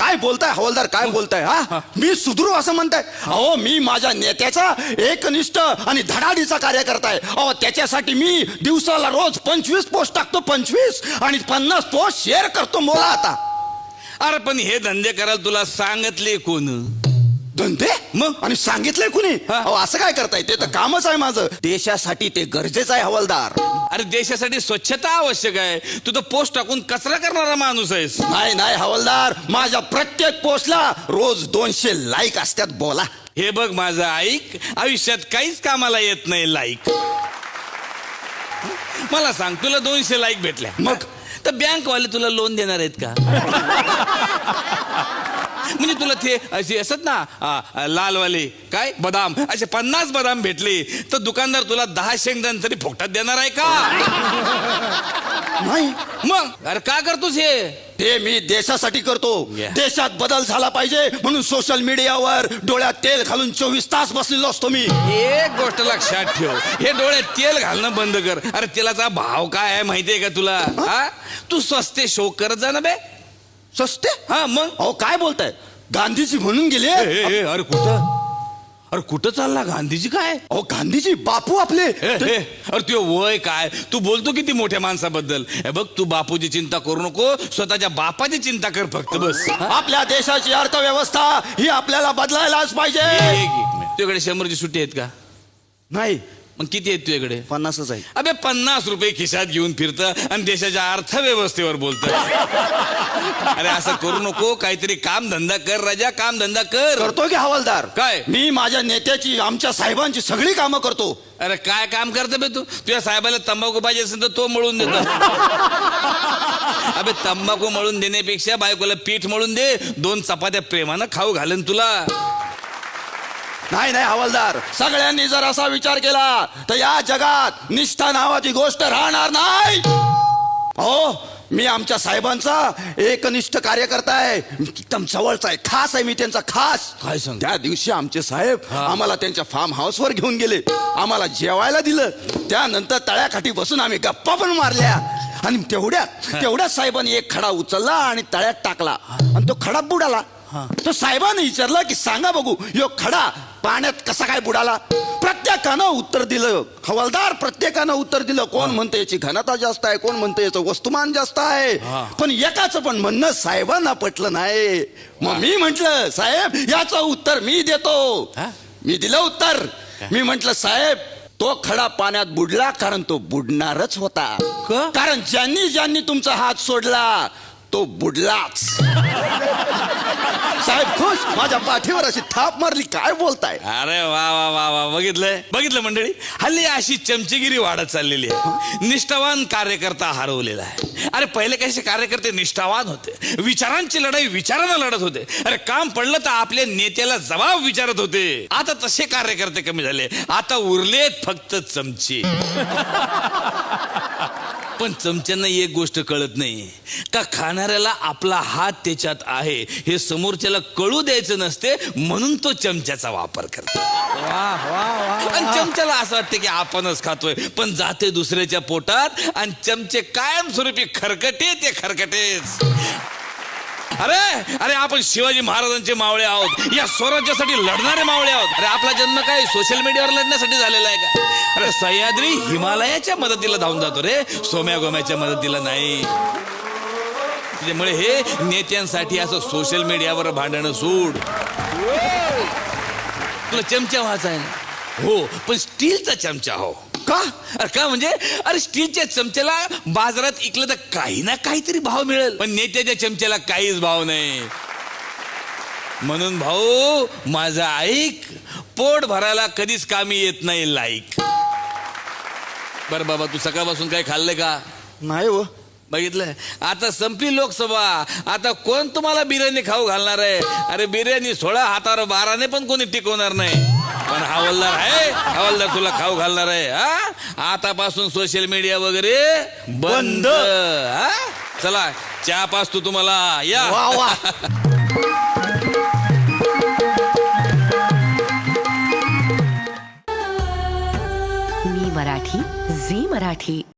काय बोलताय हवालदार, काय बोलताय? हा, मी सुधरू असं म्हणताय? अहो, मी माझ्या नेत्याचा एकनिष्ठ आणि धडाडीचा कार्यकर्ता आहे. अहो, त्याच्यासाठी मी दिवसाला रोज 25 पोस्ट टाकतो, 25 आणि 50 पोस्ट शेअर करतो. बोला आता. अरे पण हे धंदे करायला तुला सांगितले कोण? धंदे मग? आणि सांगितलंय कुणी? हा. अहो, असं काय करताय? ते तर कामच आहे माझं. देशासाठी ते गरजेचं आहे हवालदार. अरे देशासाठी स्वच्छता आवश्यक आहे. तू तर पोस्ट टाकून कचरा करणारा माणूस आहेस. नाही नाही हवालदार, माझ्या प्रत्येक पोस्टला रोज 200 लाईक असतात. बोला. हे बघ माझं ऐक, आयुष्यात काहीच कामाला येत नाही लाईक. मला सांग, तुला 200 लाईक भेटल्या, मग तर बँकवाले तुला लोन देणार आहेत का? म्हणजे तुला ते असे असत ना लालवाले काय बदाम, असे 50 बदाम भेटले तर दुकानदार तुला 10 शेंगदाणे तरी फुकटात देणार आहे का? नाही. मग अरे का करतोस हे? ते मी देशासाठी करतो. Yeah. देशात बदल झाला पाहिजे म्हणून सोशल मीडियावर डोळ्यात तेल घालून 24 तास बसलेलो असतो मी. एक गोष्ट लक्षात ठेव, हे डोळ्यात तेल घालणं बंद कर. अरे तेलाचा भाव काय आहे माहितीये का तुला? हा, तू स्वस्ते शो करत जा ना बे. सस्ते? हा मग. अहो, काय बोलताय? गांधीजी म्हणून गेले. अरे कुठं? अरे कुठं चालला? गांधीजी काय? अहो, गांधीजी बापू आपले. अरे तुझं वय काय? तू बोलतो किती मोठ्या माणसाबद्दल. हे बघ, तू बापूची चिंता करू नको, स्वतःच्या बापाची चिंता कर फक्त बस. आपल्या देशाची अर्थव्यवस्था ही आपल्याला बदलायलाच पाहिजे. एक मिनिट, तुझ्याकडे 100ची सुट्टी आहेत का? नाही, मग किती आहेत तुझ्याकडे? 50च आहे. अबे 50 रुपये खिशात घेऊन फिरतं आणि देशाच्या अर्थव्यवस्थेवर बोलतं. अरे असं करू नको, काहीतरी काम धंदा कर राजा, काम धंदा कर. करतो की हवालदार? काय? मी माझ्या नेत्याची, आमच्या साहेबांची सगळी कामं करतो. अरे काय काम करतो बे तू? तुझ्या साहेबाला तंबाखू पाहिजे असेल तर तो मळून देतो. अबे तंबाखू मळून देण्यापेक्षा बायकोला पीठ मळून दे, 2 चपात्या प्रेमानं खाऊ घालन तुला. नाही नाही हवालदार, सगळ्यांनी जर असा विचार केला तर या जगात निष्ठा नावाची गोष्ट राहणार नाही. हो, मी आमच्या साहेबांचा एकनिष्ठ कार्यकर्ता आहे. एकदम जवळचा आहे, खास आहे मी त्यांचा, खास. काय सांग? त्या दिवशी आमचे साहेब आम्हाला त्यांच्या फार्म हाऊस वर घेऊन गेले, आम्हाला जेवायला दिलं, त्यानंतर तळ्याकाठी बसून आम्ही गप्पा पण मारल्या. आणि तेवढ्या साहेबांनी एक खडा उचलला आणि तळ्यात टाकला आणि तो खडा बुडाला. तो साहेबांनी विचारलं की सांगा बघू, यो खडा पाण्यात कसा काय बुडाला? प्रत्येकानं उत्तर दिलं हवालदार, प्रत्येकानं उत्तर दिलं. कोण म्हणते याची घनता जास्त आहे, कोण म्हणते याचं वस्तुमान जास्त आहे, पण एकाच पण म्हणणं साहेबांना पटलं नाही. मग मी म्हंटल साहेब याचं उत्तर मी देतो. मी दिलं उत्तर. मी म्हंटल साहेब, तो खडा पाण्यात बुडला कारण तो बुडणारच होता. कारण ज्यांनी ज्यांनी तुमचा हात सोडला तो बुडलाच. साहेब खुश, माझ्या पाठीवर अशी थाप मारली. काय बोलताय? अरे वा वा वा वा, बघितलं मंडळी, हल्ली अशी चमचेगिरी वाढत चाललेली आहे. निष्ठावान कार्यकर्ता हरवलेला आहे. अरे पहिले कसे कार्यकर्ते निष्ठावान होते, विचारांची लढाई विचारांना लढत होते. अरे काम पडलं तर आपल्या नेत्याला जबाब विचारत होते. आता तसे कार्यकर्ते कमी झाले, आता उरलेत फक्त चमचे. पण चमच्यांना एक गोष्ट कळत नाही का, खाणाऱ्याला आपला हात त्याच्यात आहे हे समोरच्याला कळू द्यायचं नसते, म्हणून तो चमच्याचा वापर करतो. आणि चमच्याला असं वाटतं की आपणच खातोय, पण जाते दुसऱ्याच्या पोटात आणि चमचे कायमस्वरूपी खरकटे ते खरकटेच. अरे अरे आपण शिवाजी महाराजांचे मावळे आहोत, या स्वराज्यासाठी लढणारे मावळे आहोत. अरे आपला जन्म काय सोशल मीडियावर लढण्यासाठी झालेला आहे का? अरे सह्याद्री हिमालयाच्या मदतीला धावून जातो रे, सोम्या गोम्याच्या मदतीला नाही. त्यामुळे हे नेत्यांसाठी असं सोशल मीडियावर भांडणं सोड. तुला चमचा व्हायचा आहे ना? हो, पण स्टीलचा चमचा हो. का? अरे का म्हणजे, अरे स्टीलच्या चमच्याला बाजारात इकलं तर काही ना काहीतरी भाव मिळेल, पण नेत्याच्या चमच्याला काहीच भाव नाही. म्हणून भाऊ माझं ऐक, पोट भरायला कधीच कामी येत नाही लाईक. बर बाबा, तू सकाळपासून काही खाल्लंय का? नाही हो. बघितलं, आता संपली लोकसभा, आता कोण तुम्हाला बिर्याणी खाऊ घालणार आहे? अरे बिर्याणी सोळा हातावर 12ने पण कोणी टिकवणार नाही, पण हवालदार आहे, हवालदार तुला खाऊ घालणार आहे. हा, आतापासून सोशल मीडिया वगैरे बंद. हा, चला चहा पाचतो तुम्हाला, या. वा वा. मी मराठी, झी मराठी.